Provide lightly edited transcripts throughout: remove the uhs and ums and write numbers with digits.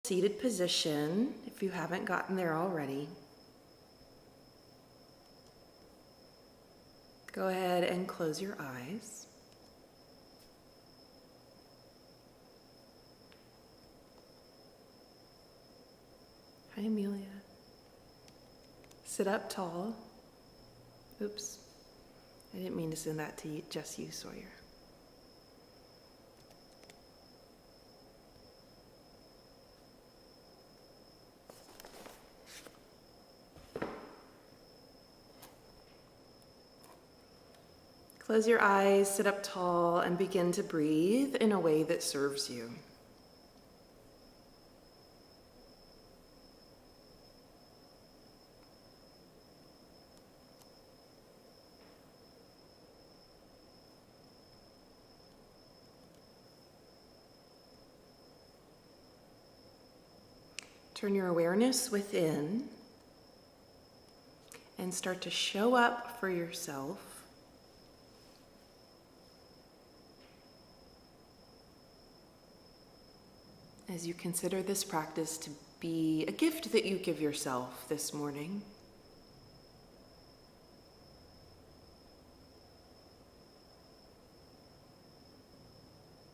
Seated position, if you haven't gotten there already. Go ahead and close your eyes. Hi, Amelia. Sit up tall. Oops, I didn't mean to send that to just you, Sawyer. Close your eyes, sit up tall, and begin to breathe in a way that serves you. Turn your awareness within and start to show up for yourself as you consider this practice to be a gift that you give yourself this morning.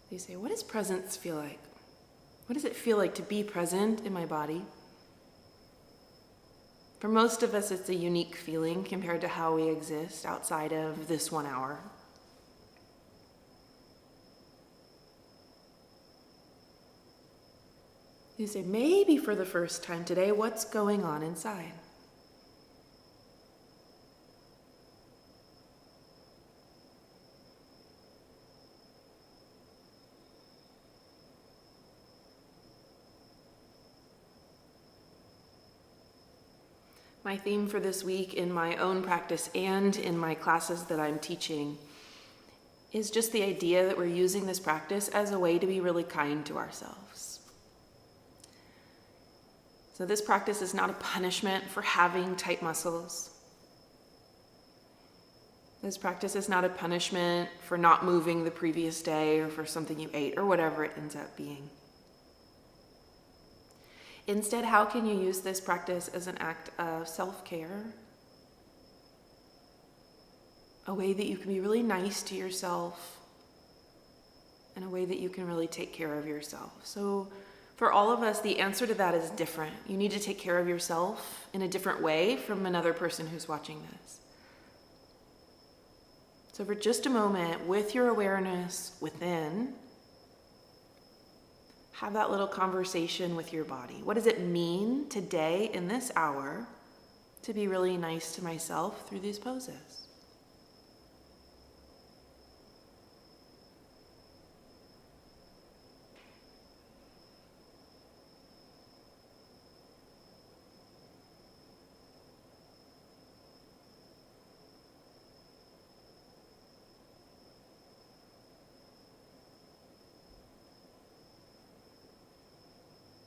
You say, what does presence feel like? What does it feel like to be present in my body? For most of us, it's a unique feeling compared to how we exist outside of this 1 hour. You say, maybe for the first time today, what's going on inside? My theme for this week in my own practice and in my classes that I'm teaching is just the idea that we're using this practice as a way to be really kind to ourselves. So this practice is not a punishment for having tight muscles. This practice is not a punishment for not moving the previous day or for something you ate or whatever it ends up being. Instead, how can you use this practice as an act of self-care? A way that you can be really nice to yourself, and a way that you can really take care of yourself. So for all of us, the answer to that is different. You need to take care of yourself in a different way from another person who's watching this. So for just a moment, with your awareness within, have that little conversation with your body. What does it mean today in this hour to be really nice to myself through these poses?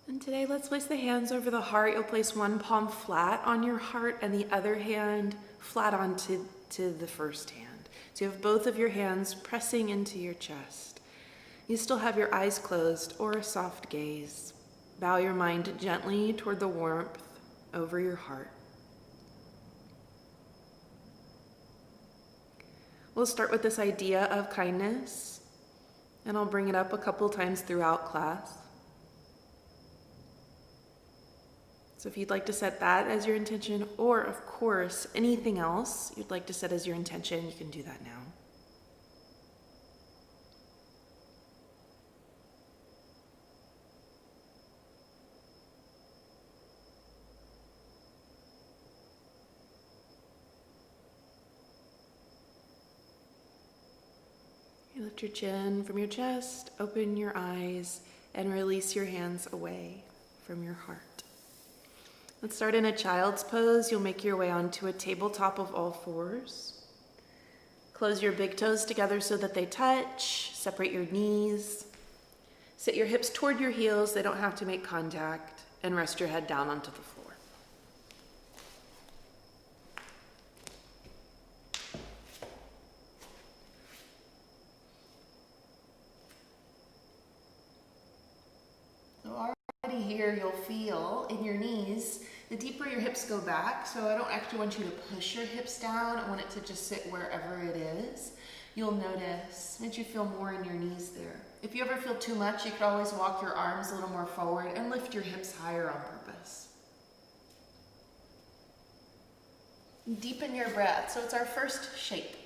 And today, let's place the hands over the heart. You'll place one palm flat on your heart and the other hand flat onto the first hand. So you have both of your hands pressing into your chest. You still have your eyes closed or a soft gaze. Bow your mind gently toward the warmth over your heart. We'll start with this idea of kindness, and I'll bring it up a couple times throughout class. So if you'd like to set that as your intention, or of course, anything else you'd like to set as your intention, you can do that now. You lift your chin from your chest, open your eyes, and release your hands away from your heart. Let's start in a child's pose. You'll make your way onto a tabletop of all fours. Close your big toes together so that they touch. Separate your knees. Sit your hips toward your heels. They don't have to make contact. And rest your head down onto the floor. So already here, you'll feel in your knees, the deeper your hips go back. So I don't actually want you to push your hips down. I want it to just sit wherever it is. You'll notice that you feel more in your knees there. If you ever feel too much, you could always walk your arms a little more forward and lift your hips higher on purpose. Deepen your breath. So it's our first shape.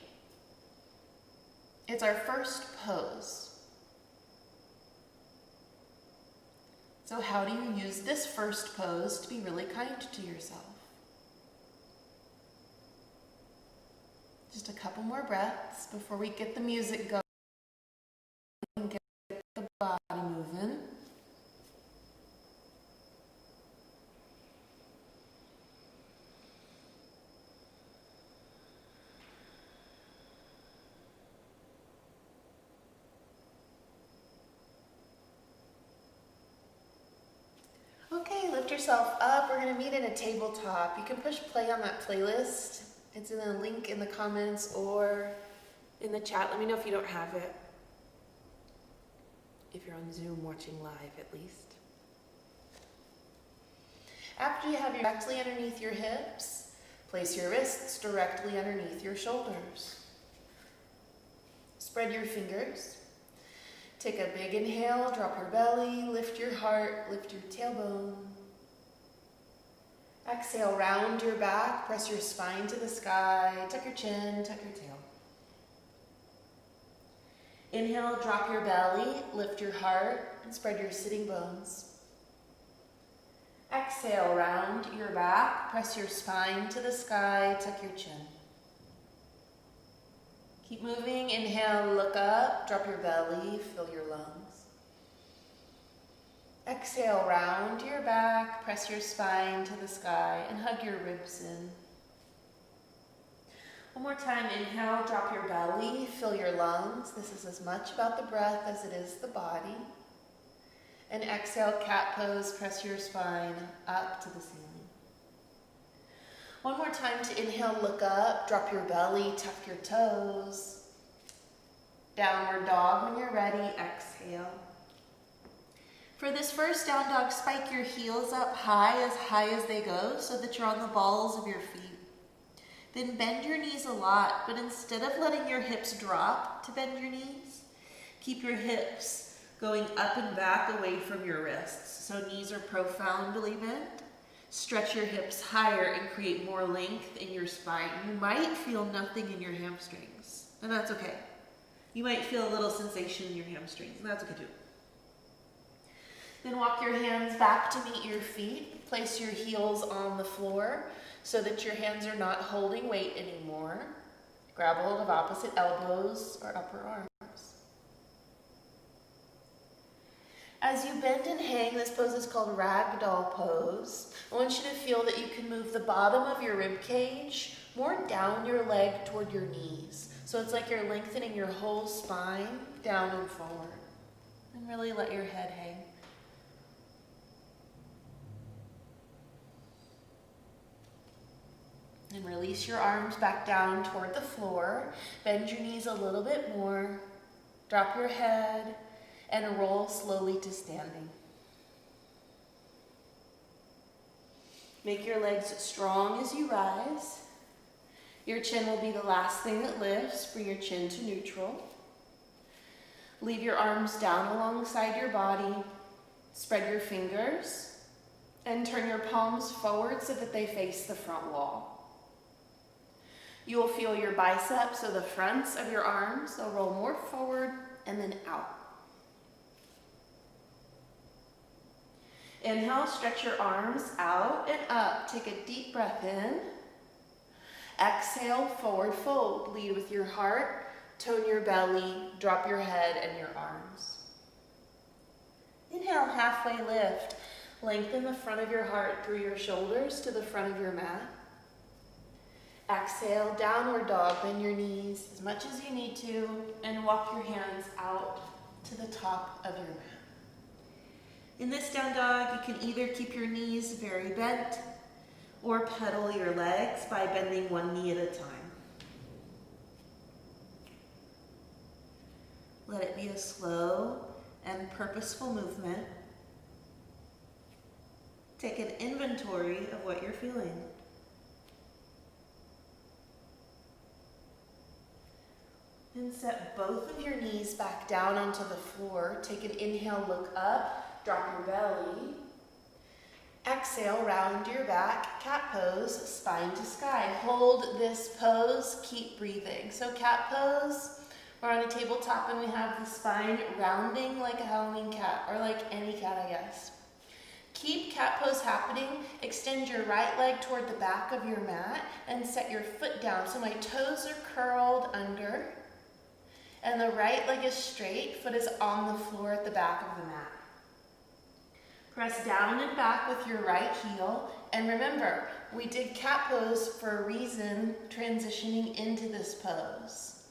It's our first pose. So how do you use this first pose to be really kind to yourself? Just a couple more breaths before we get the music going and get the body moving. Okay, lift yourself up. We're going to meet in a tabletop. You can push play on that playlist. It's in a link in the comments or in the chat. Let me know if you don't have it. If you're on Zoom watching live, at least. After you have your directly underneath your hips, place your wrists directly underneath your shoulders. Spread your fingers. Take a big inhale, drop your belly, lift your heart, lift your tailbone. Exhale, round your back, press your spine to the sky, tuck your chin, tuck your tail. Inhale, drop your belly, lift your heart, and spread your sitting bones. Exhale, round your back, press your spine to the sky, tuck your chin. Keep moving. Inhale, look up, drop your belly, fill your lungs. Exhale, round your back, press your spine to the sky, and hug your ribs in. One more time, inhale, drop your belly, fill your lungs. This is as much about the breath as it is the body. And exhale, cat pose, press your spine up to the ceiling. One more time to inhale, look up, drop your belly, tuck your toes. Downward dog when you're ready, exhale. For this first down dog, spike your heels up high as they go so that you're on the balls of your feet. Then bend your knees a lot, but instead of letting your hips drop to bend your knees, keep your hips going up and back away from your wrists. So knees are profoundly bent. Stretch your hips higher and create more length in your spine. You might feel nothing in your hamstrings, and that's okay. You might feel a little sensation in your hamstrings, and that's okay too. Then walk your hands back to meet your feet. Place your heels on the floor so that your hands are not holding weight anymore. Grab a hold of opposite elbows or upper arms. As you bend and hang, this pose is called ragdoll pose. I want you to feel that you can move the bottom of your rib cage more down your leg toward your knees. So it's like you're lengthening your whole spine down and forward. And really let your head hang. And release your arms back down toward the floor. Bend your knees a little bit more. Drop your head and roll slowly to standing. Make your legs strong as you rise. Your chin will be the last thing that lifts. Bring your chin to neutral. Leave your arms down alongside your body. Spread your fingers and turn your palms forward so that they face the front wall. You will feel your biceps, so the fronts of your arms, they'll roll more forward and then out. Inhale, stretch your arms out and up. Take a deep breath in. Exhale, forward fold. Lead with your heart, tone your belly, drop your head and your arms. Inhale, halfway lift. Lengthen the front of your heart through your shoulders to the front of your mat. Exhale, downward dog, bend your knees as much as you need to, and walk your hands out to the top of your mat. In this down dog, you can either keep your knees very bent or pedal your legs by bending one knee at a time. Let it be a slow and purposeful movement. Take an inventory of what you're feeling. And set both of your knees back down onto the floor. Take an inhale, look up, drop your belly. Exhale, round your back, cat pose, spine to sky. Hold this pose, keep breathing. So cat pose, we're on a tabletop and we have the spine rounding like a Halloween cat, or like any cat, I guess. Keep cat pose happening. Extend your right leg toward the back of your mat and set your foot down. So my toes are curled under and the right leg is straight, foot is on the floor at the back of the mat. Press down and back with your right heel. And remember, we did cat pose for a reason, transitioning into this pose.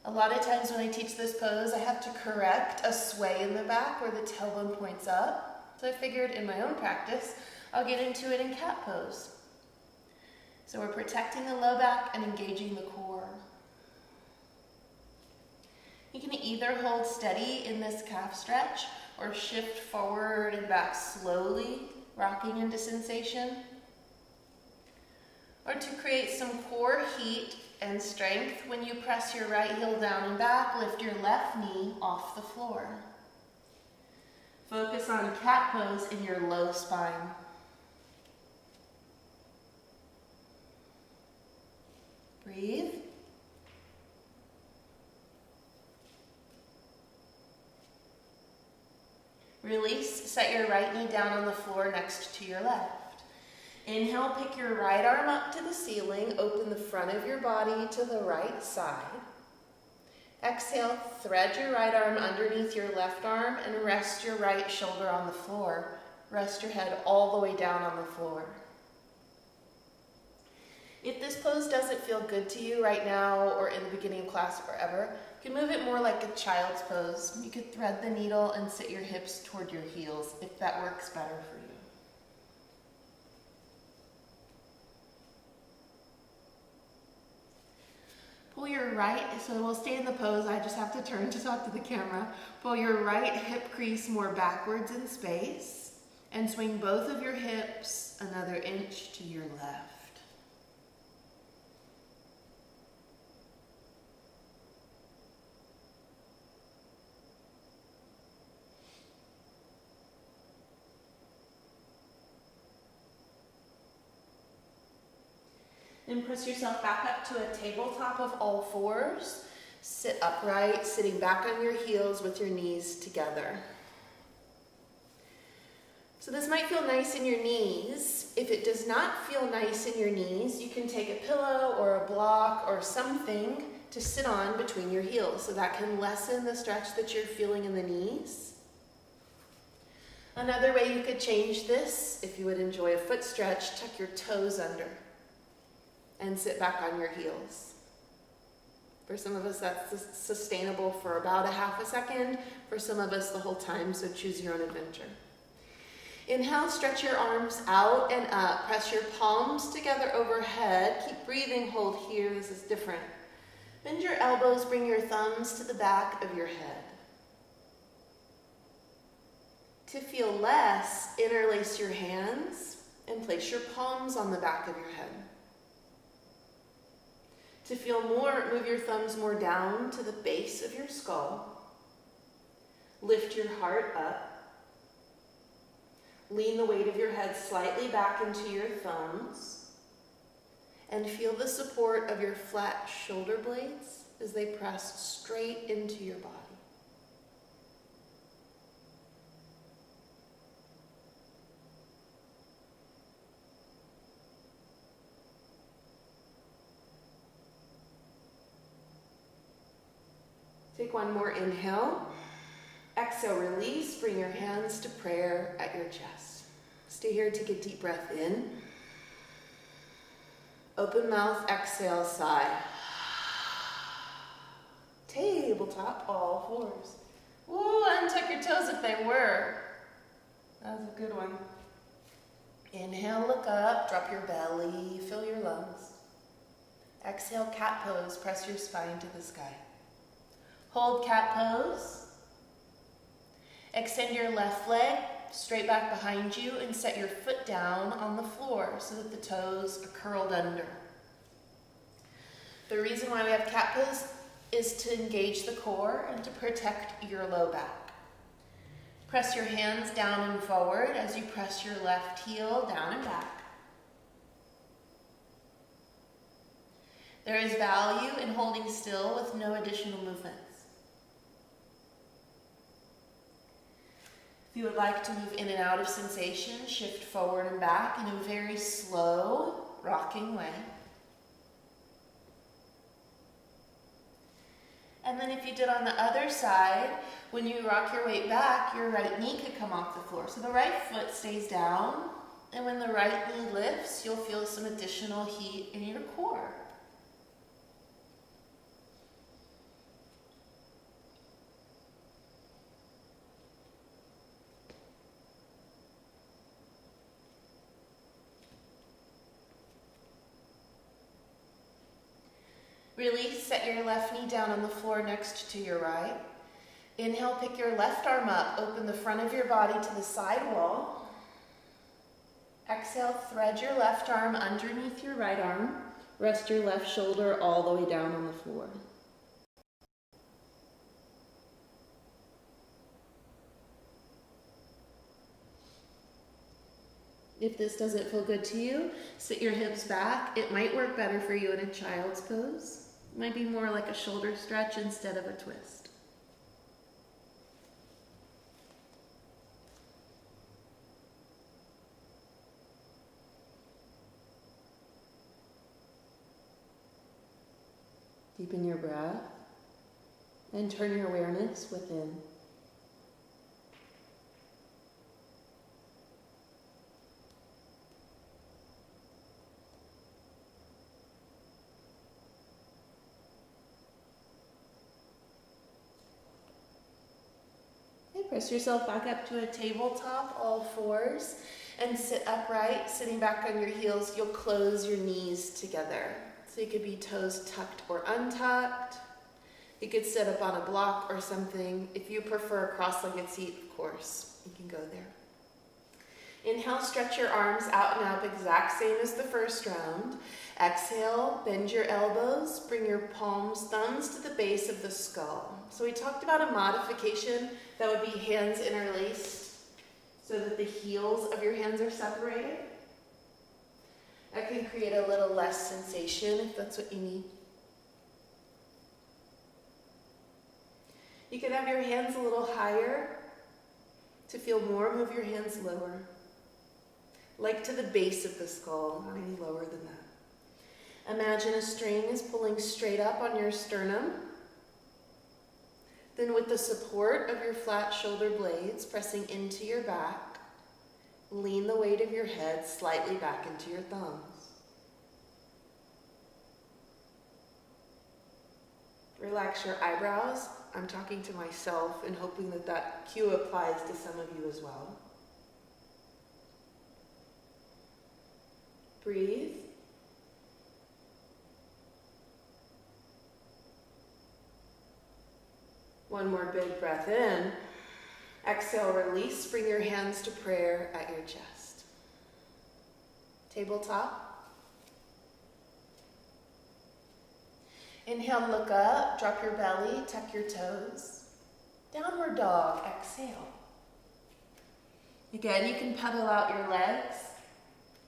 A lot of times when I teach this pose, I have to correct a sway in the back where the tailbone points up. So I figured in my own practice, I'll get into it in cat pose. So we're protecting the low back and engaging the core. You can either hold steady in this calf stretch or shift forward and back slowly, rocking into sensation. Or to create some core heat and strength, when you press your right heel down and back, lift your left knee off the floor. Focus on cat pose in your low spine. Breathe. Release, set your right knee down on the floor next to your left. Inhale, pick your right arm up to the ceiling, open the front of your body to the right side. Exhale, thread your right arm underneath your left arm and rest your right shoulder on the floor. Rest your head all the way down on the floor. If this pose doesn't feel good to you right now or in the beginning of class or ever, you can move it more like a child's pose. You could thread the needle and sit your hips toward your heels if that works better for you. Pull your right, so we'll stay in the pose, I just have to turn to talk to the camera. Pull your right hip crease more backwards in space and swing both of your hips another inch to your left. Then press yourself back up to a tabletop of all fours. Sit upright, sitting back on your heels with your knees together. So this might feel nice in your knees. If it does not feel nice in your knees, you can take a pillow or a block or something to sit on between your heels. So that can lessen the stretch that you're feeling in the knees. Another way you could change this, if you would enjoy a foot stretch, tuck your toes under and sit back on your heels. For some of us, that's sustainable for about a half a second. For some of us, the whole time, so choose your own adventure. Inhale, stretch your arms out and up. Press your palms together overhead. Keep breathing, hold here, this is different. Bend your elbows, bring your thumbs to the back of your head. To feel less, interlace your hands and place your palms on the back of your head. To feel more, move your thumbs more down to the base of your skull. Lift your heart up. Lean the weight of your head slightly back into your thumbs. And feel the support of your flat shoulder blades as they press straight into your body. Take one more inhale. Exhale, release. Bring your hands to prayer at your chest. Stay here, take a deep breath in. Open mouth, exhale, sigh. Tabletop, all fours. Ooh, untuck your toes if they were. That was a good one. Inhale, look up, drop your belly, fill your lungs. Exhale, cat pose, press your spine to the sky. Hold cat pose. Extend your left leg, straight back behind you and set your foot down on the floor so that the toes are curled under. The reason why we have cat pose is to engage the core and to protect your low back. Press your hands down and forward as you press your left heel down and back. There is value in holding still with no additional movements. If you would like to move in and out of sensation, shift forward and back in a very slow, rocking way. And then if you did on the other side, when you rock your weight back, your right knee could come off the floor. So the right foot stays down, and when the right knee lifts, you'll feel some additional heat in your core. Release, set your left knee down on the floor next to your right. Inhale, pick your left arm up, open the front of your body to the side wall. Exhale, thread your left arm underneath your right arm. Rest your left shoulder all the way down on the floor. If this doesn't feel good to you, sit your hips back. It might work better for you in a child's pose. It might be more like a shoulder stretch instead of a twist. Deepen your breath and turn your awareness within. Press yourself back up to a tabletop, all fours, and sit upright. Sitting back on your heels, you'll close your knees together. So you could be toes tucked or untucked. You could sit up on a block or something. If you prefer a cross-legged seat, of course, you can go there. Inhale, stretch your arms out and up, exact same as the first round. Exhale, bend your elbows, bring your palms, thumbs to the base of the skull. So we talked about a modification that would be hands interlaced so that the heels of your hands are separated. That can create a little less sensation if that's what you need. You can have your hands a little higher. To feel more, move your hands lower. Like to the base of the skull, not any lower than that. Imagine a string is pulling straight up on your sternum. Then with the support of your flat shoulder blades pressing into your back, lean the weight of your head slightly back into your thumbs. Relax your eyebrows. I'm talking to myself and hoping that that cue applies to some of you as well. Breathe. One more big breath in. Exhale, release. Bring your hands to prayer at your chest. Tabletop. Inhale, look up, drop your belly, tuck your toes. Downward dog, exhale. Again, you can pedal out your legs.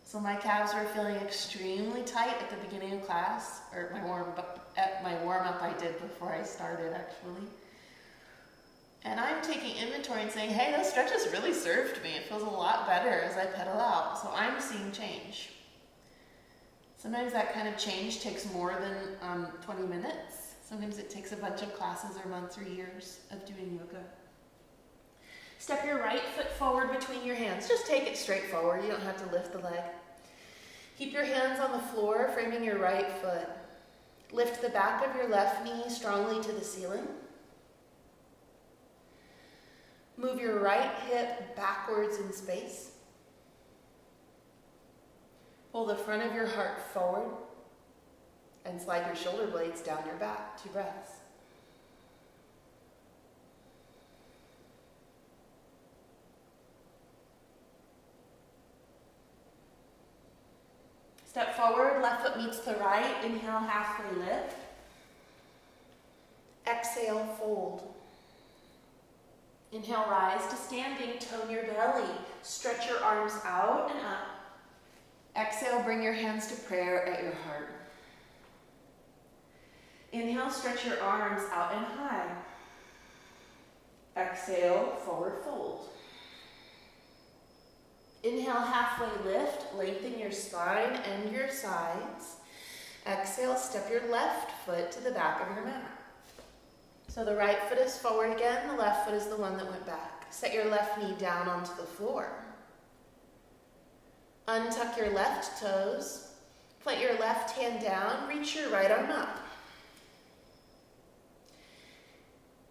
So my calves were feeling extremely tight at the beginning of class, or my warm-up I did before I started actually. And I'm taking inventory and saying, hey, those stretches really served me. It feels a lot better as I pedal out. So I'm seeing change. Sometimes that kind of change takes more than 20 minutes. Sometimes it takes a bunch of classes or months or years of doing yoga. Step your right foot forward between your hands. Just take it straight forward. You don't have to lift the leg. Keep your hands on the floor, framing your right foot. Lift the back of your left knee strongly to the ceiling. Move your right hip backwards in space. Pull the front of your heart forward and slide your shoulder blades down your back. 2 breaths. Step forward, left foot meets the right. Inhale, halfway lift. Exhale, fold. Inhale, rise to standing, tone your belly. Stretch your arms out and up. Exhale, bring your hands to prayer at your heart. Inhale, stretch your arms out and high. Exhale, forward fold. Inhale, halfway lift, lengthen your spine and your sides. Exhale, step your left foot to the back of your mat. So the right foot is forward again, the left foot is the one that went back. Set your left knee down onto the floor. Untuck your left toes. Plant your left hand down, reach your right arm up.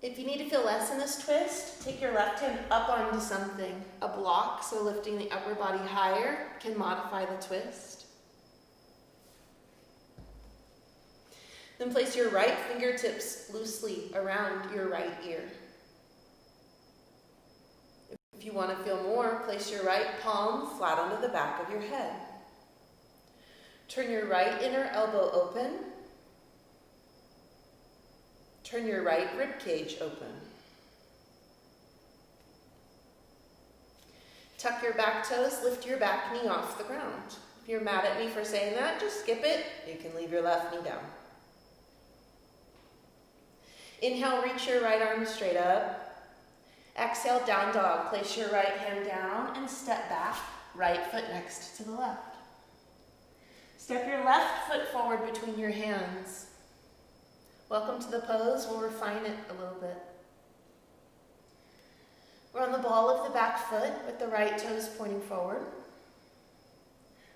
If you need to feel less in this twist, take your left hand up onto something, a block, so lifting the upper body higher can modify the twist. Then place your right fingertips loosely around your right ear. If you want to feel more, place your right palm flat onto the back of your head. Turn your right inner elbow open. Turn your right rib cage open. Tuck your back toes, lift your back knee off the ground. If you're mad at me for saying that, just skip it. You can leave your left knee down. Inhale, reach your right arm straight up. Exhale, down dog. Place your right hand down and step back, right foot next to the left. Step your left foot forward between your hands. Welcome to the pose. We'll refine it a little bit. We're on the ball of the back foot with the right toes pointing forward.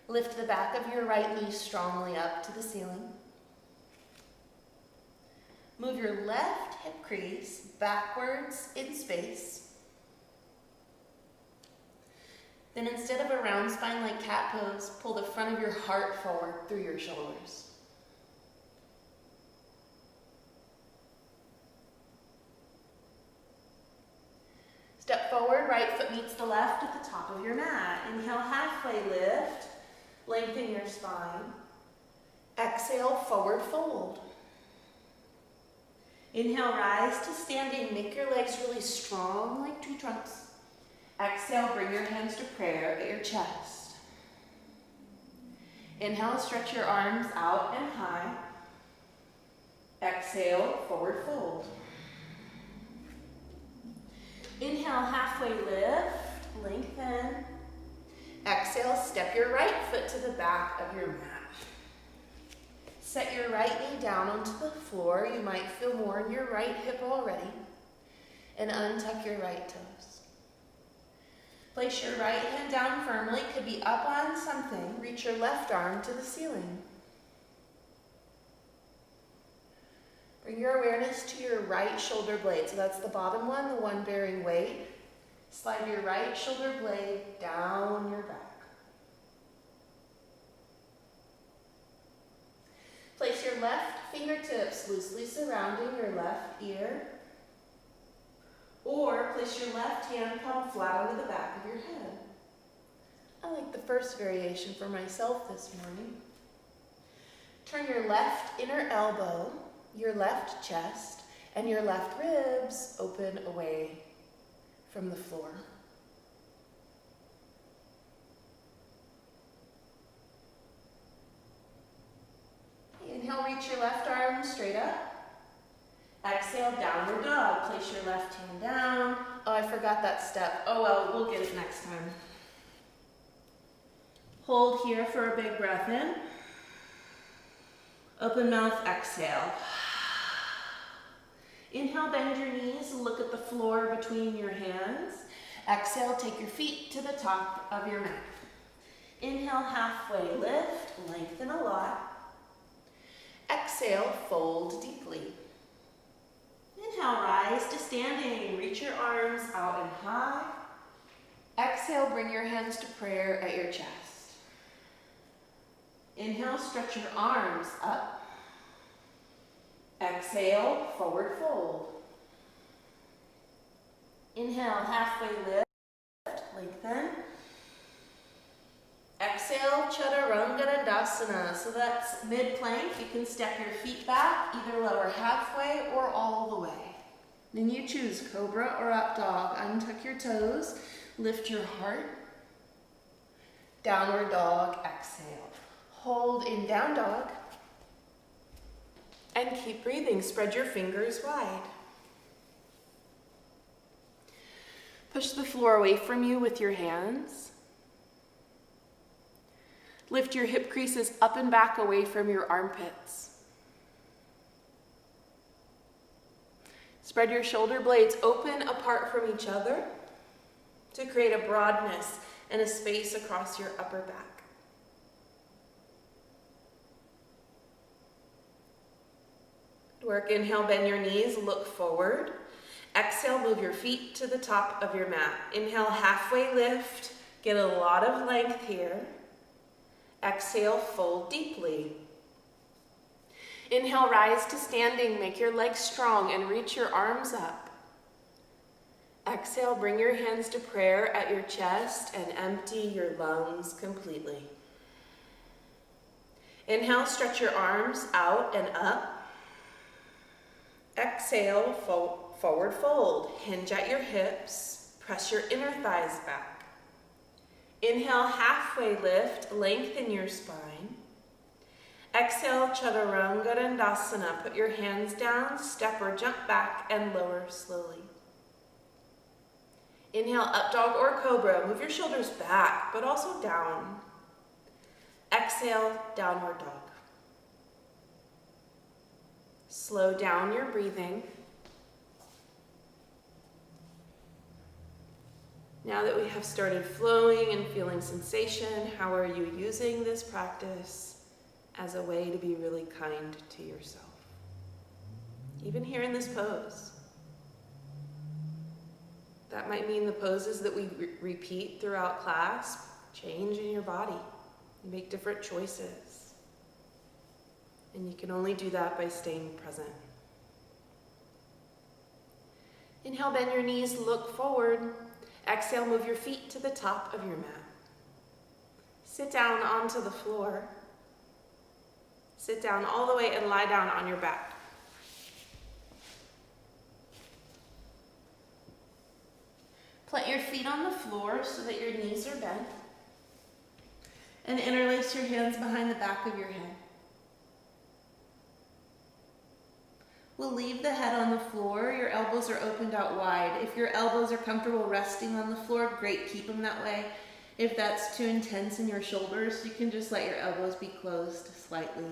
Lift the back of your right knee strongly up to the ceiling. Move your left hip crease backwards in space. Then instead of a round spine like cat pose, pull the front of your heart forward through your shoulders. Step forward, right foot meets the left at the top of your mat. Inhale, halfway lift, lengthen your spine. Exhale, forward fold. Inhale, rise to standing. Make your legs really strong like tree trunks. Exhale, bring your hands to prayer at your chest. Inhale, stretch your arms out and high. Exhale, forward fold. Inhale, halfway lift, lengthen. Exhale, step your right foot to the back of your mat. Set your right knee down onto the floor. You might feel more in your right hip already. And untuck your right toes. Place your right hand down firmly. Could be up on something. Reach your left arm to the ceiling. Bring your awareness to your right shoulder blade. So that's the bottom one, the one bearing weight. Slide your right shoulder blade down your back. Place your left fingertips loosely surrounding your left ear. Or place your left hand palm flat onto the back of your head. I like the first variation for myself this morning. Turn your left inner elbow, your left chest, and your left ribs open away from the floor. Inhale, reach your left arm straight up. Exhale, downward dog. Place your left hand down. Oh, I forgot that step. Oh well, we'll get it next time. Hold here for a big breath in. Open mouth, exhale. Inhale, bend your knees, look at the floor between your hands. Exhale, take your feet to the top of your mat. Inhale, halfway lift, lengthen a lot. Exhale, fold deeply. Inhale, rise to standing. Reach your arms out and high. Exhale, bring your hands to prayer at your chest. Inhale, stretch your arms up. Exhale, forward fold. Inhale, halfway lift, lengthen. Exhale. exhale, Chaturanga. So that's mid-plank. You can step your feet back, either lower halfway or all the way. Then you choose cobra or up dog. Untuck your toes, lift your heart. Downward dog, exhale. Hold in down dog. And keep breathing. Spread your fingers wide. Push the floor away from you with your hands. Lift your hip creases up and back away from your armpits. Spread your shoulder blades open apart from each other to create a broadness and a space across your upper back. Work, inhale, bend your knees, look forward. Exhale, move your feet to the top of your mat. Inhale, halfway lift. Get a lot of length here. Exhale, fold deeply. Inhale, rise to standing. Make your legs strong and reach your arms up. Exhale, bring your hands to prayer at your chest and empty your lungs completely. Inhale, stretch your arms out and up. Exhale, forward fold. Hinge at your hips. Press your inner thighs back. Inhale, halfway lift. Lengthen your spine. Exhale, Chaturanga. Put your hands down, step or jump back, and lower slowly. Inhale, up dog or cobra. Move your shoulders back, but also down. Exhale, downward dog. Slow down your breathing. Now that we have started flowing and feeling sensation, how are you using this practice as a way to be really kind to yourself? Even here in this pose. That might mean the poses that we repeat throughout class change in your body. You make different choices. And you can only do that by staying present. Inhale, bend your knees, look forward. Exhale, move your feet to the top of your mat. Sit down onto the floor. Sit down all the way and lie down on your back. Plant your feet on the floor so that your knees are bent. And interlace your hands behind the back of your head. We'll leave the head on the floor. Your elbows are opened out wide. If your elbows are comfortable resting on the floor, great, keep them that way. If that's too intense in your shoulders, you can just let your elbows be closed slightly.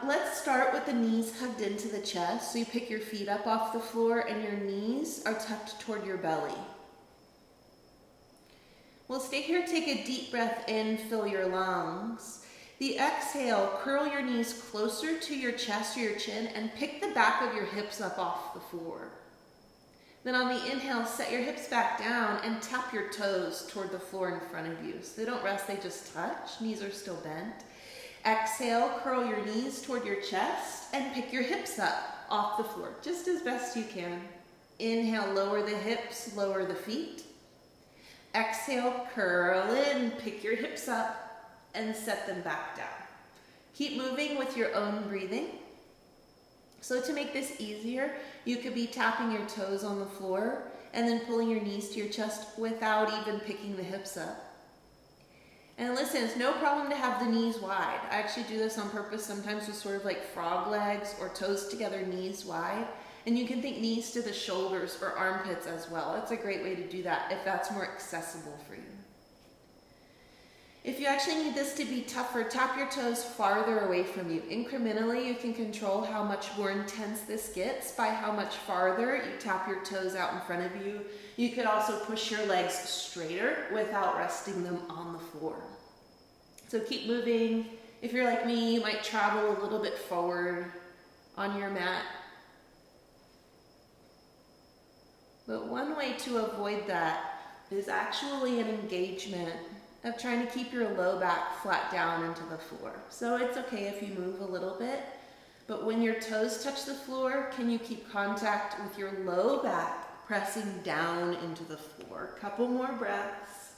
Let's start with the knees hugged into the chest. So you pick your feet up off the floor and your knees are tucked toward your belly. We'll stay here, take a deep breath in, fill your lungs. The exhale, curl your knees closer to your chest or your chin and pick the back of your hips up off the floor. Then on the inhale, set your hips back down and tap your toes toward the floor in front of you. So they don't rest, they just touch. Knees are still bent. Exhale, curl your knees toward your chest and pick your hips up off the floor, just as best you can. Inhale, lower the hips, lower the feet. Exhale, curl in, pick your hips up and set them back down. Keep moving with your own breathing. So to make this easier, you could be tapping your toes on the floor and then pulling your knees to your chest without even picking the hips up. And listen, it's no problem to have the knees wide. I actually do this on purpose sometimes with sort of like frog legs or toes together, knees wide. And you can think knees to the shoulders or armpits as well. It's a great way to do that if that's more accessible for you. If you actually need this to be tougher, tap your toes farther away from you. Incrementally, you can control how much more intense this gets by how much farther you tap your toes out in front of you. You could also push your legs straighter without resting them on the floor. So keep moving. If you're like me, you might travel a little bit forward on your mat. But one way to avoid that is actually an engagement of trying to keep your low back flat down into the floor. So it's okay if you move a little bit, but when your toes touch the floor, can you keep contact with your low back pressing down into the floor. Couple more breaths.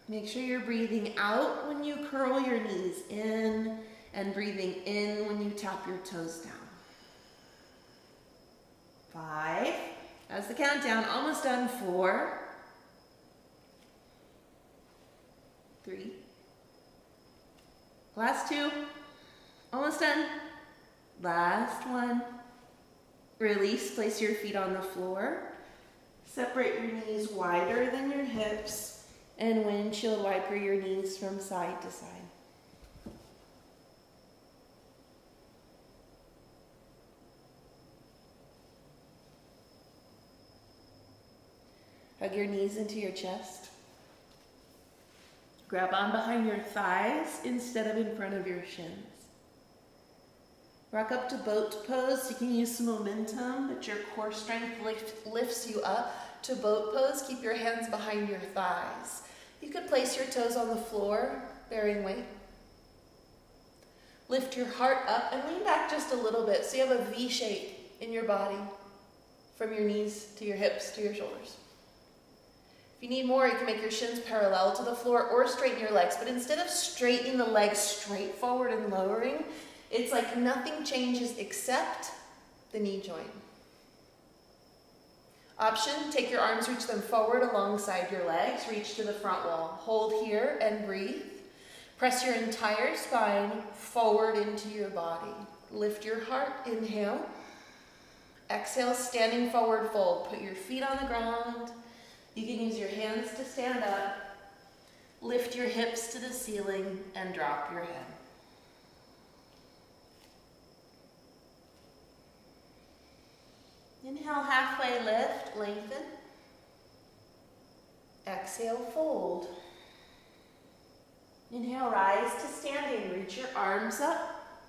Make sure you're breathing out when you curl your knees in and breathing in when you tap your toes down. 5, that's the countdown, almost done. 4, 3, last 2, almost done. Last 1. Release, place your feet on the floor. Separate your knees wider than your hips and windshield wiper your knees from side to side. Hug your knees into your chest. Grab on behind your thighs instead of in front of your shins. Rock up to boat pose so you can use some momentum, but your core strength lifts you up to boat pose. Keep your hands behind your thighs. You could place your toes on the floor, bearing weight. Lift your heart up and lean back just a little bit so you have a V shape in your body from your knees to your hips to your shoulders. If you need more, you can make your shins parallel to the floor or straighten your legs. But instead of straightening the legs straight forward and lowering, it's like nothing changes except the knee joint. Option, take your arms, reach them forward alongside your legs. Reach to the front wall. Hold here and breathe. Press your entire spine forward into your body. Lift your heart, inhale. Exhale, standing forward fold. Put your feet on the ground. You can use your hands to stand up, lift your hips to the ceiling, and drop your head. Inhale, halfway lift, lengthen. Exhale, fold. Inhale, rise to standing, reach your arms up.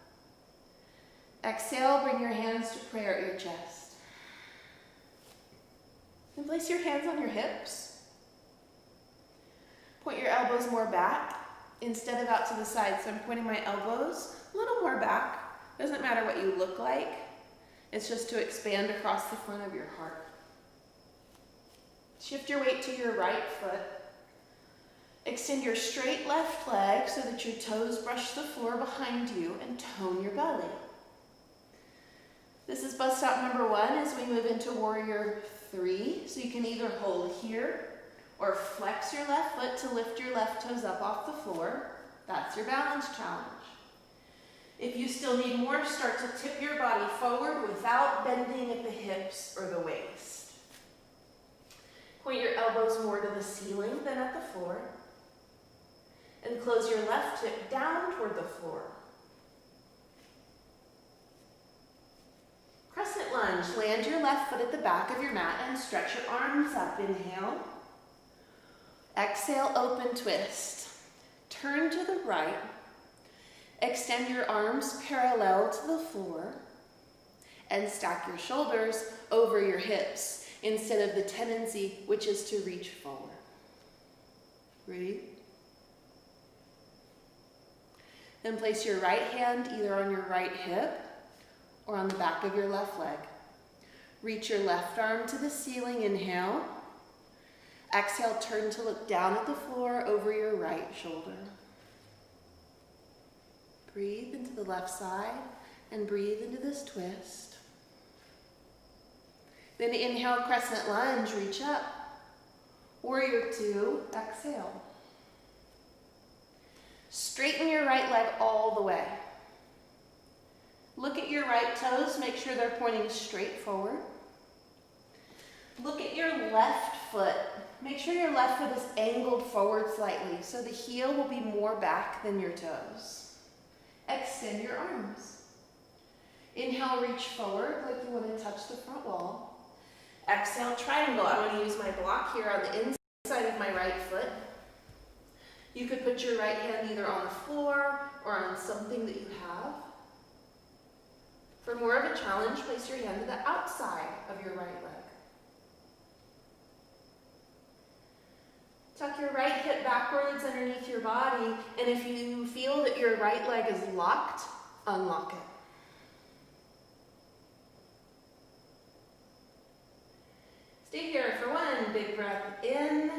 Exhale, bring your hands to prayer at your chest. And place your hands on your hips. Point your elbows more back instead of out to the side. So I'm pointing my elbows a little more back. Doesn't matter what you look like. It's just to expand across the front of your heart. Shift your weight to your right foot. Extend your straight left leg so that your toes brush the floor behind you and tone your belly. This is bus stop number 1 as we move into warrior 3. So you can either hold here or flex your left foot to lift your left toes up off the floor. That's your balance challenge. If you still need more, start to tip your body forward without bending at the hips or the waist. Point your elbows more to the ceiling than at the floor. And close your left hip down toward the floor. Crescent lunge. Land your left foot at the back of your mat and stretch your arms up. Inhale. Exhale, open twist. Turn to the right. Extend your arms parallel to the floor and stack your shoulders over your hips instead of the tendency, which is to reach forward. Breathe. Then place your right hand either on your right hip or on the back of your left leg. Reach your left arm to the ceiling. Inhale. Exhale, turn to look down at the floor over your right shoulder. Breathe into the left side and breathe into this twist. Then inhale, crescent lunge, reach up. Warrior 2, exhale. Straighten your right leg all the way. Look at your right toes, make sure they're pointing straight forward. Look at your left foot. Make sure your left foot is angled forward slightly so the heel will be more back than your toes. Extend your arms. Inhale, reach forward like you want to touch the front wall. Exhale, triangle. I want to use my block here on the inside of my right foot. You could put your right hand either on the floor or on something that you have. For more of a challenge, place your hand to the outside of your right leg. Tuck your right hip backwards underneath your body, and if you feel that your right leg is locked, unlock it. Stay here for one big breath in.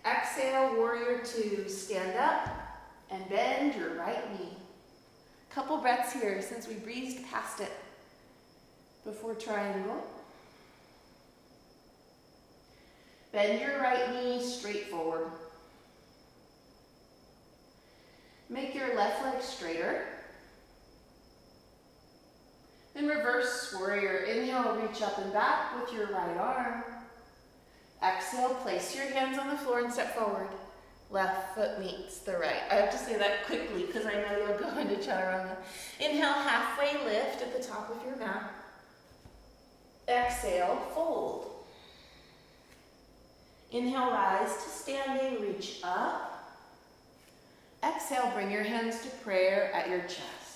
Exhale, warrior two. Stand up and bend your right knee. Couple breaths here since we breezed past it before triangle. Bend your right knee straight forward. Make your left leg straighter. Then reverse warrior. Inhale, reach up and back with your right arm. Exhale, place your hands on the floor and step forward. Left foot meets the right. I have to say that quickly because I know you'll go into chaturanga. Inhale, halfway lift at the top of your mat. Exhale, fold. Inhale, rise to standing, reach up. Exhale, bring your hands to prayer at your chest.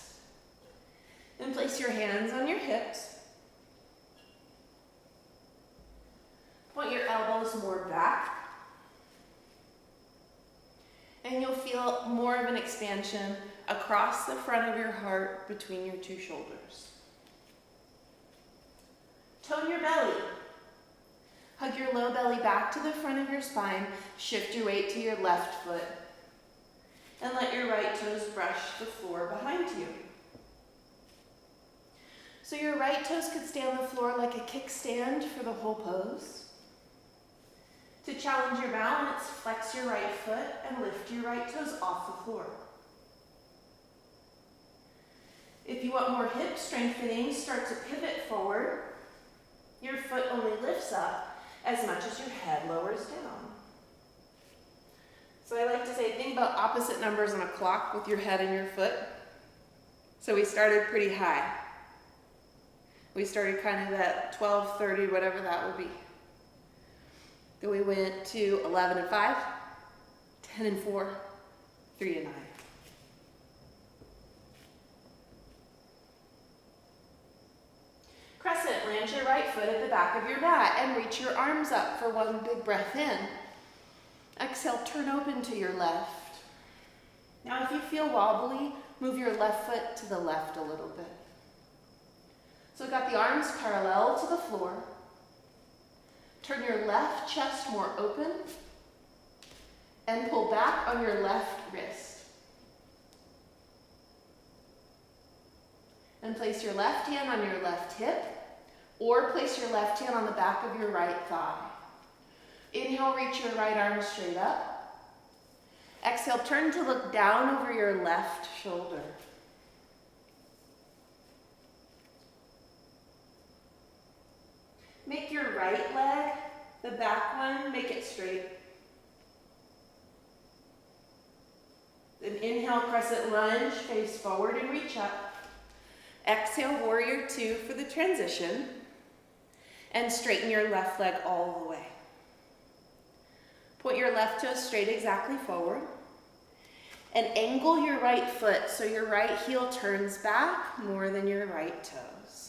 Then place your hands on your hips. Point your elbows more back. And you'll feel more of an expansion across the front of your heart between your two shoulders. Tone your belly. Hug your low belly back to the front of your spine. Shift your weight to your left foot. And let your right toes brush the floor behind you. So your right toes could stay on the floor like a kickstand for the whole pose. To challenge your balance, flex your right foot and lift your right toes off the floor. If you want more hip strengthening, start to pivot forward. Your foot only lifts up as much as your head lowers down. So I like to say, think about opposite numbers on a clock with your head and your foot. So we started pretty high. We started kind of at 12, 30, whatever that would be. Then we went to 11 and 5, 10 and 4, 3 and 9. Crescent, land your right foot at the back of your mat and reach your arms up for one big breath in. Exhale, turn open to your left. Now if you feel wobbly, move your left foot to the left a little bit. So we've got the arms parallel to the floor. Turn your left chest more open and pull back on your left wrist. And place your left hand on your left hip or place your left hand on the back of your right thigh. Inhale, reach your right arm straight up. Exhale, turn to look down over your left shoulder. Make your right leg, the back one, make it straight. Then inhale, crescent lunge, face forward and reach up. Exhale, warrior two for the transition. And straighten your left leg all the way. Point your left toe straight exactly forward. And angle your right foot so your right heel turns back more than your right toes.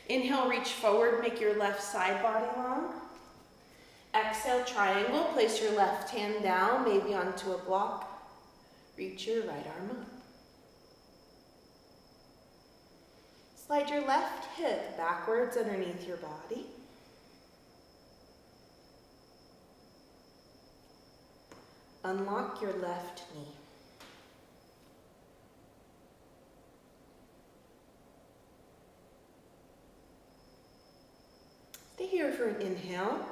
Inhale, reach forward, make your left side body long. Exhale, triangle, place your left hand down, maybe onto a block. Reach your right arm up. Slide your left hip backwards underneath your body. Unlock your left knee. Stay here for an inhale.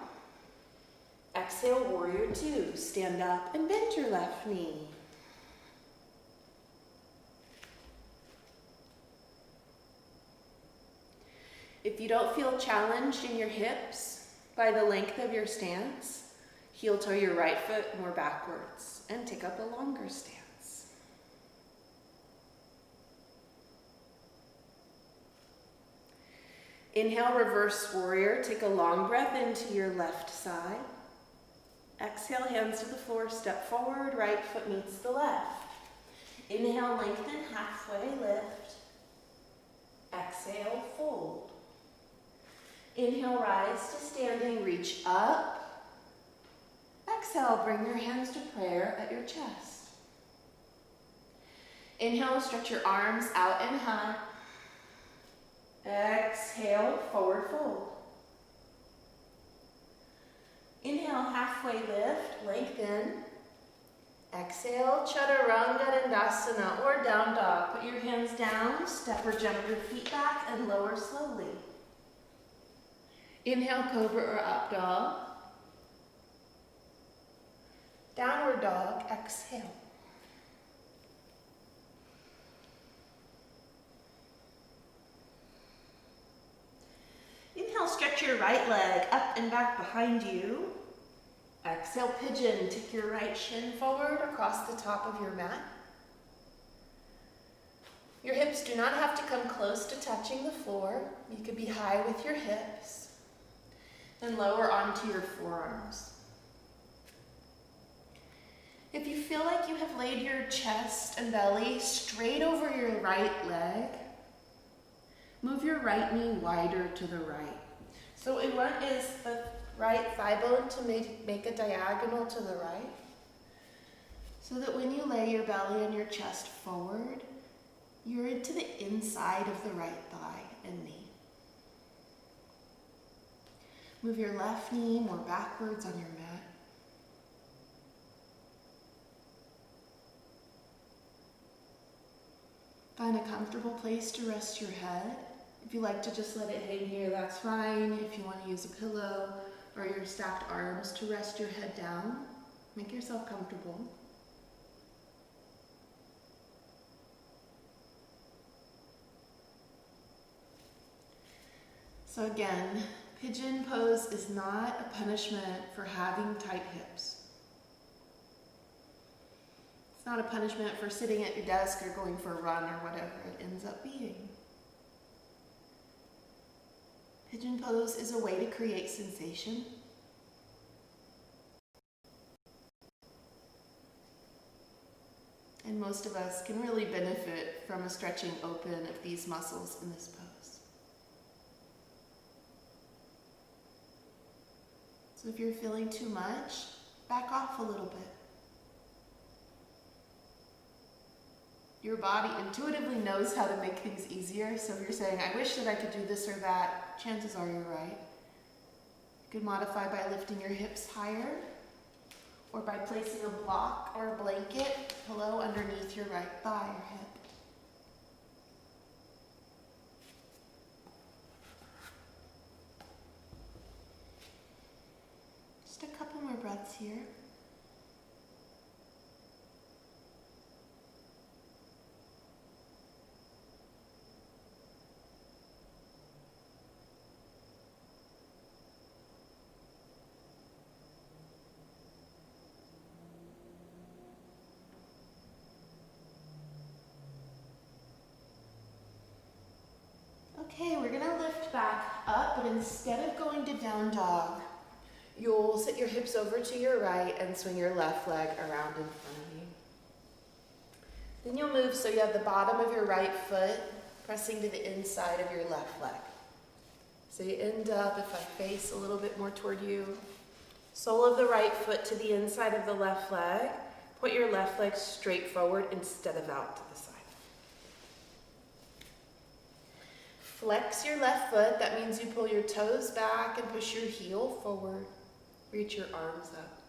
Exhale, warrior two. Stand up and bend your left knee. If you don't feel challenged in your hips by the length of your stance, heel toe your right foot more backwards and take up a longer stance. Inhale, reverse warrior. Take a long breath into your left side. Exhale, hands to the floor, step forward, right foot meets the left. Inhale, lengthen, halfway lift. Exhale, fold. Inhale, rise to standing, reach up. Exhale, bring your hands to prayer at your chest. Inhale, stretch your arms out and high. Exhale, forward fold. halfway lift, lengthen. Exhale, Chaturanga Dandasana or down dog. Put your hands down, step or jump your feet back and lower slowly. Inhale, cobra or up dog. Downward dog, exhale. Inhale, stretch your right leg up and back behind you. Exhale, pigeon. Take your right shin forward across the top of your mat. Your hips do not have to come close to touching the floor. You could be high with your hips. Then lower onto your forearms. If you feel like you have laid your chest and belly straight over your right leg, move your right knee wider to the right. So what we want is the right thigh bone to make a diagonal to the right, so that when you lay your belly and your chest forward, you're into the inside of the right thigh and knee. Move your left knee more backwards on your mat. Find a comfortable place to rest your head. If you like to just let it hang here, that's fine. If you want to use a pillow or your stacked arms to rest your head down, make yourself comfortable. So again, pigeon pose is not a punishment for having tight hips. It's not a punishment for sitting at your desk or going for a run or whatever it ends up being. Pigeon pose is a way to create sensation. And most of us can really benefit from a stretching open of these muscles in this pose. So if you're feeling too much, back off a little bit. Your body intuitively knows how to make things easier, so if you're saying, I wish that I could do this or that, chances are you're right. You could modify by lifting your hips higher, or by placing a block or a blanket, pillow underneath your right thigh or hip. Just a couple more breaths here. Okay, we're gonna lift back up, but instead of going to down dog, you'll sit your hips over to your right and swing your left leg around in front of you. Then you'll move so you have the bottom of your right foot pressing to the inside of your left leg. So you end up, if I face a little bit more toward you, sole of the right foot to the inside of the left leg. Point your left leg straight forward instead of out to the side. Flex your left foot. That means you pull your toes back and push your heel forward. Reach your arms up.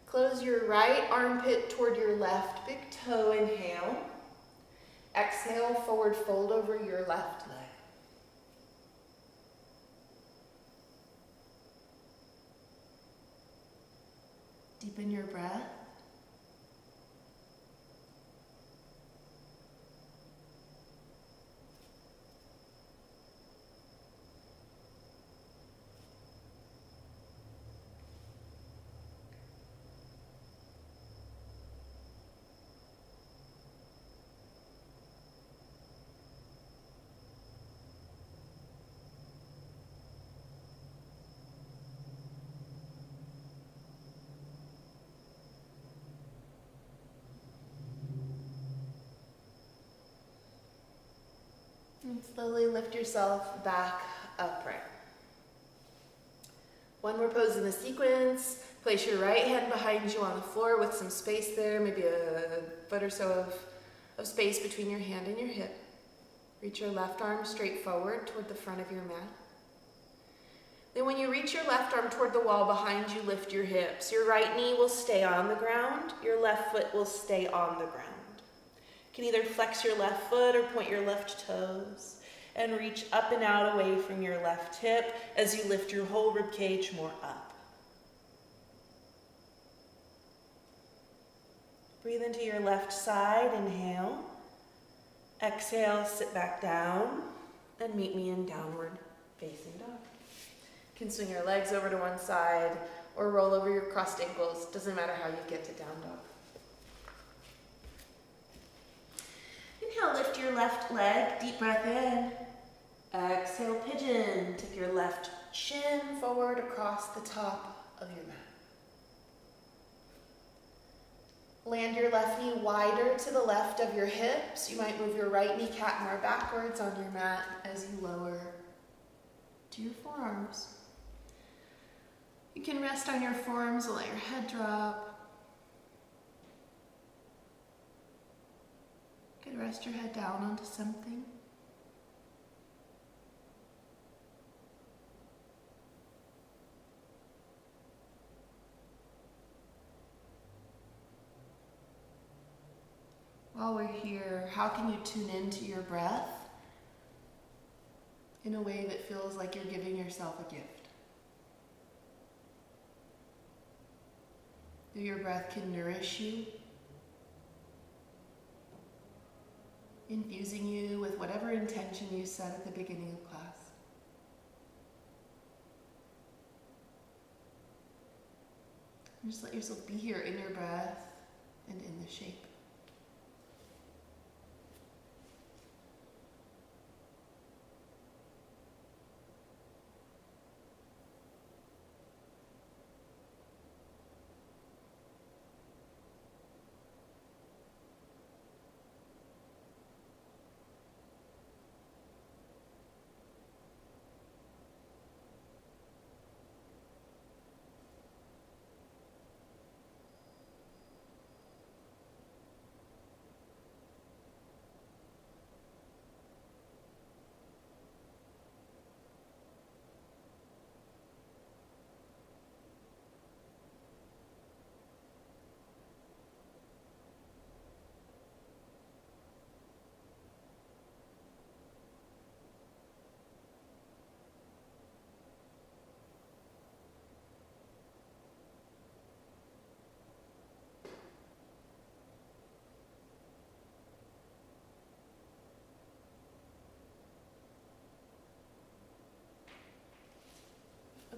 Close your right armpit toward your left big toe. Inhale. Exhale, forward fold over your left leg. Deepen your breath. And slowly lift yourself back upright. One more pose in the sequence. Place your right hand behind you on the floor with some space there, maybe a foot or so of space between your hand and your hip. Reach your left arm straight forward toward the front of your mat. Then when you reach your left arm toward the wall behind you, lift your hips. Your right knee will stay on the ground. Your left foot will stay on the ground. You can either flex your left foot or point your left toes and reach up and out away from your left hip as you lift your whole rib cage more up. Breathe into your left side, inhale. Exhale, sit back down and meet me in downward facing dog. You can swing your legs over to one side or roll over your crossed ankles. Doesn't matter how you get to down dog. Inhale, lift your left leg, deep breath in. Exhale, pigeon. Take your left shin forward across the top of your mat. Land your left knee wider to the left of your hips. You might move your right kneecap more backwards on your mat as you lower to your forearms. You can rest on your forearms and let your head drop. You can rest your head down onto something. While we're here, how can you tune into your breath in a way that feels like you're giving yourself a gift? That your breath can nourish you, infusing you with whatever intention you set at the beginning of class. And just let yourself be here in your breath and in the shape.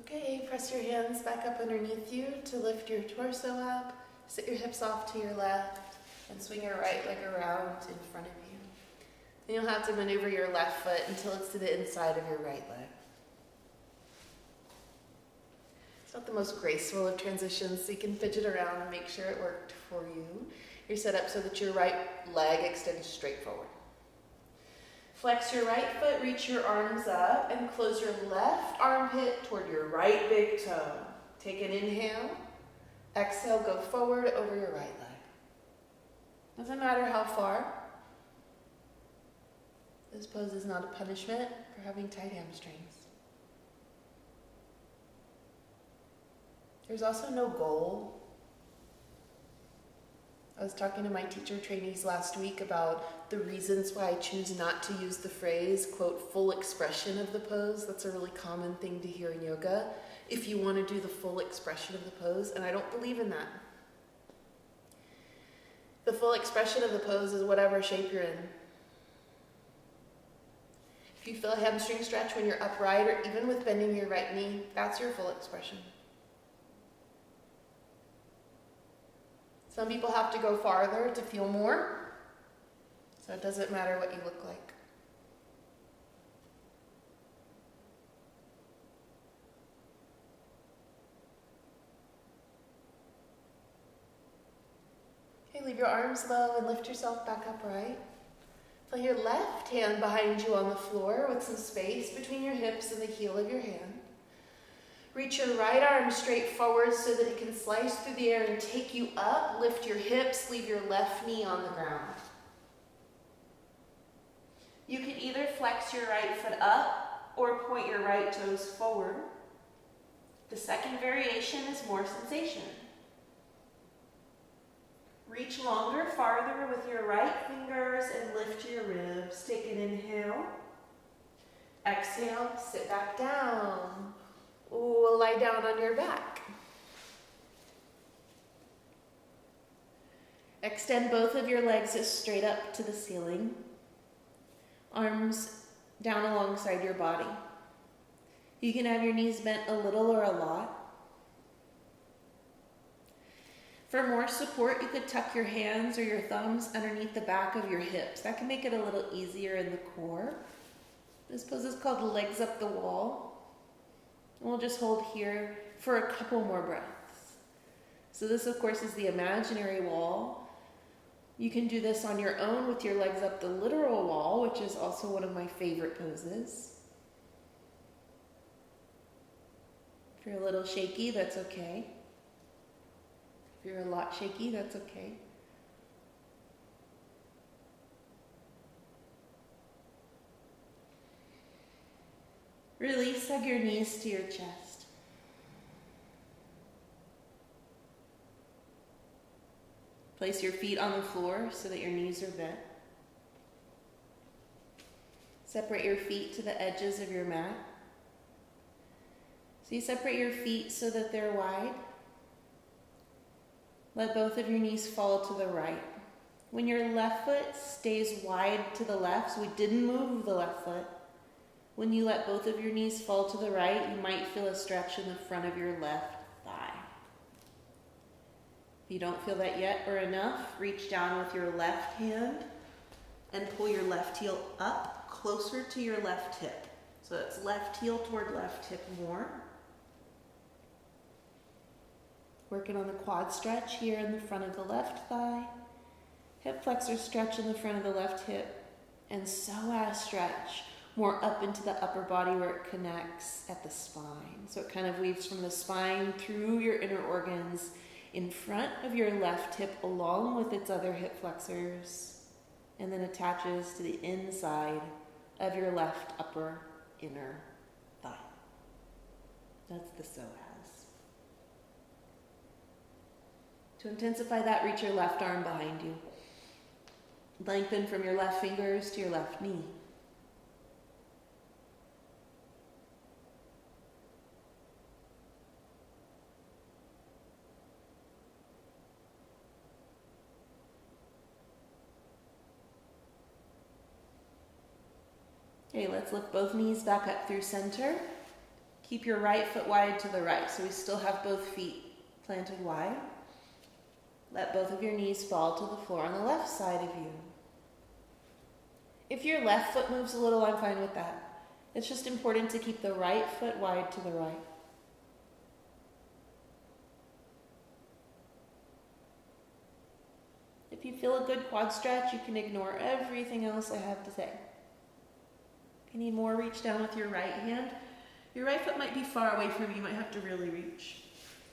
Okay, press your hands back up underneath you to lift your torso up. Sit your hips off to your left and swing your right leg around in front of you. Then you'll have to maneuver your left foot until it's to the inside of your right leg. It's not the most graceful of transitions, so you can fidget around and make sure it worked for you. You're set up so that your right leg extends straight forward. Flex your right foot, reach your arms up, and close your left armpit toward your right big toe. Take an inhale. Exhale, go forward over your right leg. Doesn't matter how far. This pose is not a punishment for having tight hamstrings. There's also no goal. I was talking to my teacher trainees last week about the reasons why I choose not to use the phrase, quote, full expression of the pose. That's a really common thing to hear in yoga. If you want to do the full expression of the pose, and I don't believe in that. The full expression of the pose is whatever shape you're in. If you feel a hamstring stretch when you're upright or even with bending your right knee, that's your full expression. Some people have to go farther to feel more, so it doesn't matter what you look like. Okay, leave your arms low and lift yourself back upright. Feel your left hand behind you on the floor with some space between your hips and the heel of your hand. Reach your right arm straight forward so that it can slice through the air and take you up. Lift your hips, leave your left knee on the ground. You can either flex your right foot up or point your right toes forward. The second variation is more sensation. Reach longer, farther with your right fingers and lift your ribs. Take an inhale. Exhale, sit back down. Ooh, lie down on your back. Extend both of your legs as straight up to the ceiling. Arms down alongside your body. You can have your knees bent a little or a lot. For more support, you could tuck your hands or your thumbs underneath the back of your hips. That can make it a little easier in the core. This pose is called legs up the wall. And we'll just hold here for a couple more breaths. So this, of course, is the imaginary wall. You can do this on your own with your legs up the literal wall, which is also one of my favorite poses. If you're a little shaky, that's okay. If you're a lot shaky, that's okay. Release, hug your knees to your chest. Place your feet on the floor so that your knees are bent. Separate your feet to the edges of your mat. So you separate your feet so that they're wide. Let both of your knees fall to the right. When your left foot stays wide to the left, so we didn't move the left foot, when you let both of your knees fall to the right, you might feel a stretch in the front of your left thigh. If you don't feel that yet or enough, reach down with your left hand and pull your left heel up closer to your left hip. So it's left heel toward left hip more. Working on the quad stretch here in the front of the left thigh. Hip flexor stretch in the front of the left hip. And psoas stretch more up into the upper body where it connects at the spine. So it kind of weaves from the spine through your inner organs in front of your left hip along with its other hip flexors, and then attaches to the inside of your left upper inner thigh. That's the psoas. To intensify that, reach your left arm behind you. Lengthen from your left fingers to your left knee. Okay, let's lift both knees back up through center. Keep your right foot wide to the right, so we still have both feet planted wide. Let both of your knees fall to the floor on the left side of you. If your left foot moves a little, I'm fine with that. It's just important to keep the right foot wide to the right. If you feel a good quad stretch, you can ignore everything else I have to say. If you need more, reach down with your right hand. Your right foot might be far away from you. You might have to really reach.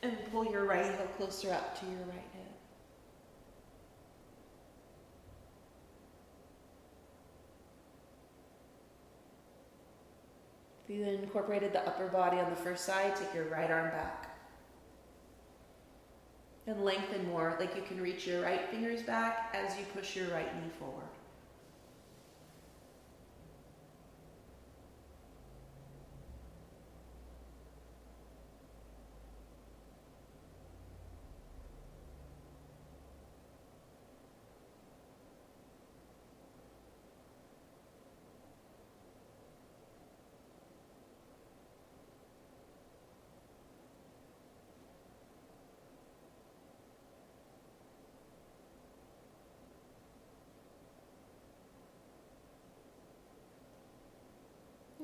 And pull your right heel closer up to your right hip. If you incorporated the upper body on the first side, take your right arm back. And lengthen more, like you can reach your right fingers back as you push your right knee forward.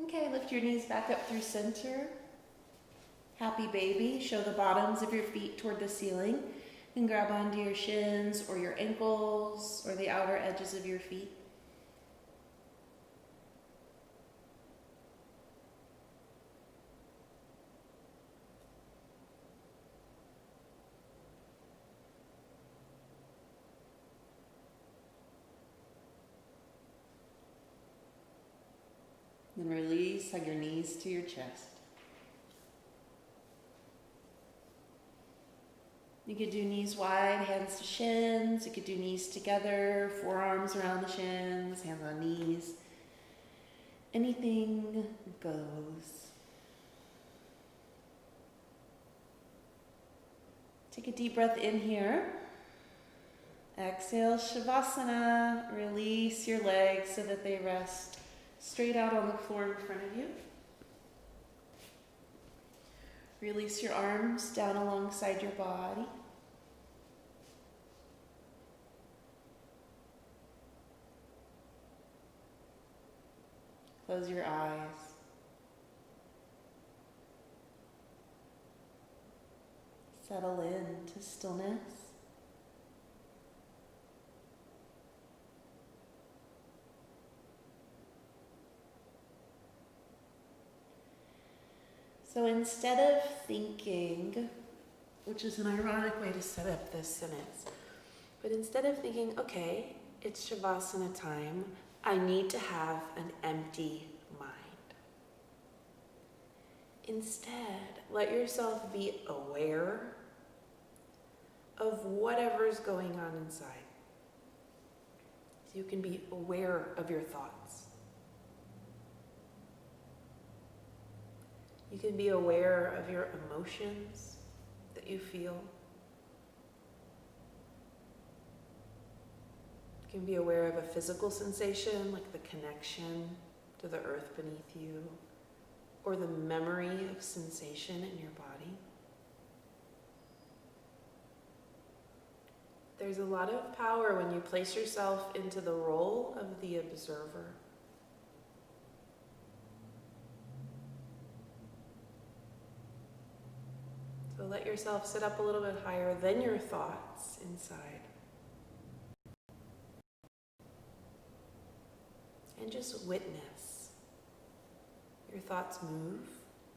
Okay, lift your knees back up through center. Happy baby. Show the bottoms of your feet toward the ceiling and grab onto your shins or your ankles or the outer edges of your feet. Then release, hug your knees to your chest. You could do knees wide, hands to shins. You could do knees together, forearms around the shins, hands on knees. Anything goes. Take a deep breath in here. Exhale, Shavasana. Release your legs so that they rest straight out on the floor in front of you. Release your arms down alongside your body. Close your eyes. Settle in to stillness. So instead of thinking, which is an ironic way to set up this sentence, but instead of thinking, okay, it's Shavasana time, I need to have an empty mind. Instead, let yourself be aware of whatever's going on inside. So you can be aware of your thoughts. You can be aware of your emotions that you feel. You can be aware of a physical sensation like the connection to the earth beneath you, or the memory of sensation in your body. There's a lot of power when you place yourself into the role of the observer. So let yourself sit up a little bit higher than your thoughts inside. And just witness. Your thoughts move.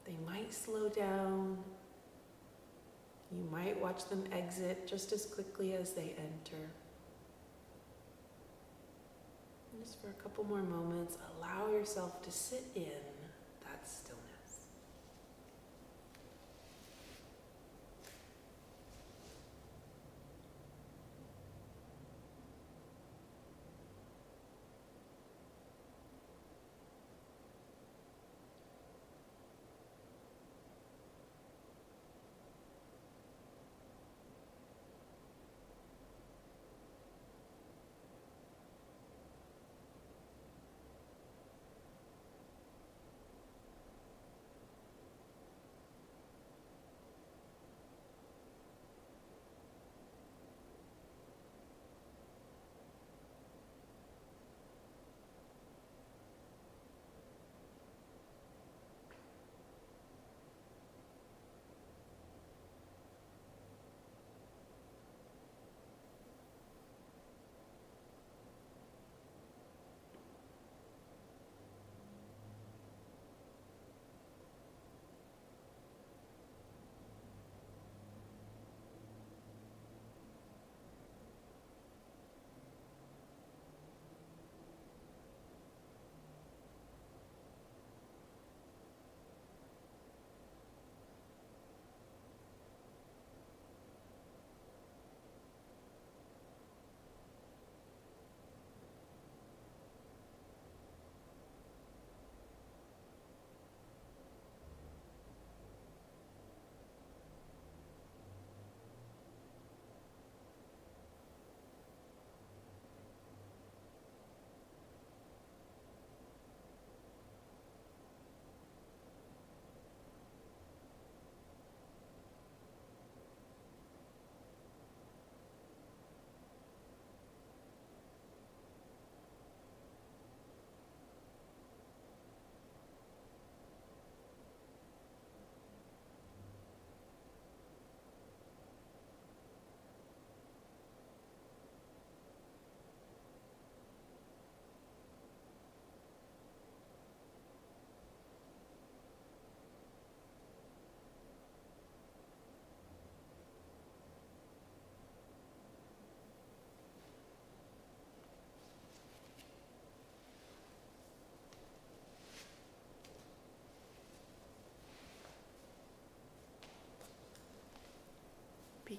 They might slow down. You might watch them exit just as quickly as they enter. And just for a couple more moments, allow yourself to sit in that stillness.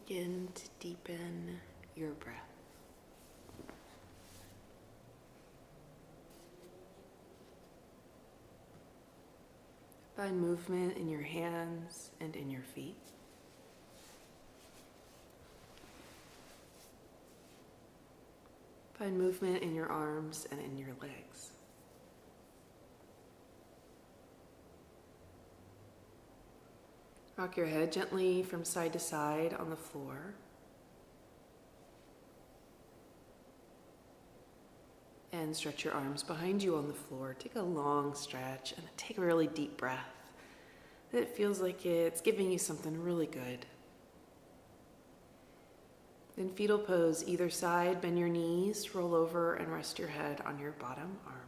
begin to deepen your breath. Find movement in your hands and in your feet. Find movement in your arms and in your legs. Rock your head gently from side to side on the floor. And stretch your arms behind you on the floor. Take a long stretch and take a really deep breath. It feels like it's giving you something really good. In fetal pose, either side, bend your knees, roll over, and rest your head on your bottom arm.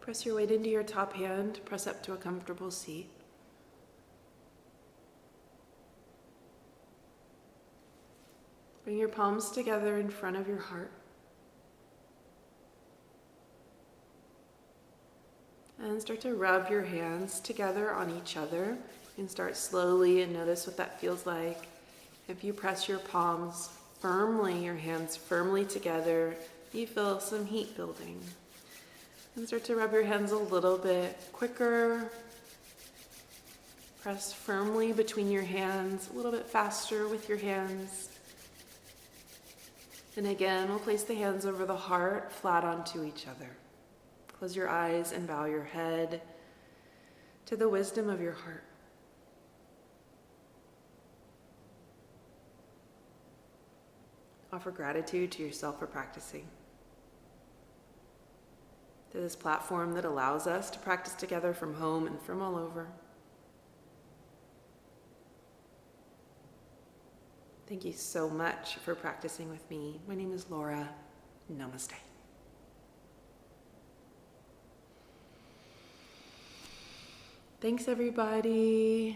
Press your weight into your top hand, press up to a comfortable seat. Bring your palms together in front of your heart. And start to rub your hands together on each other. You can start slowly and notice what that feels like. If you press your palms firmly, your hands firmly together, you feel some heat building. And start to rub your hands a little bit quicker. Press firmly between your hands, a little bit faster with your hands. And again, we'll place the hands over the heart, flat onto each other. Close your eyes and bow your head to the wisdom of your heart. Offer gratitude to yourself for practicing. To this platform that allows us to practice together from home and from all over. Thank you so much for practicing with me. My name is Laura. Namaste. Thanks, everybody.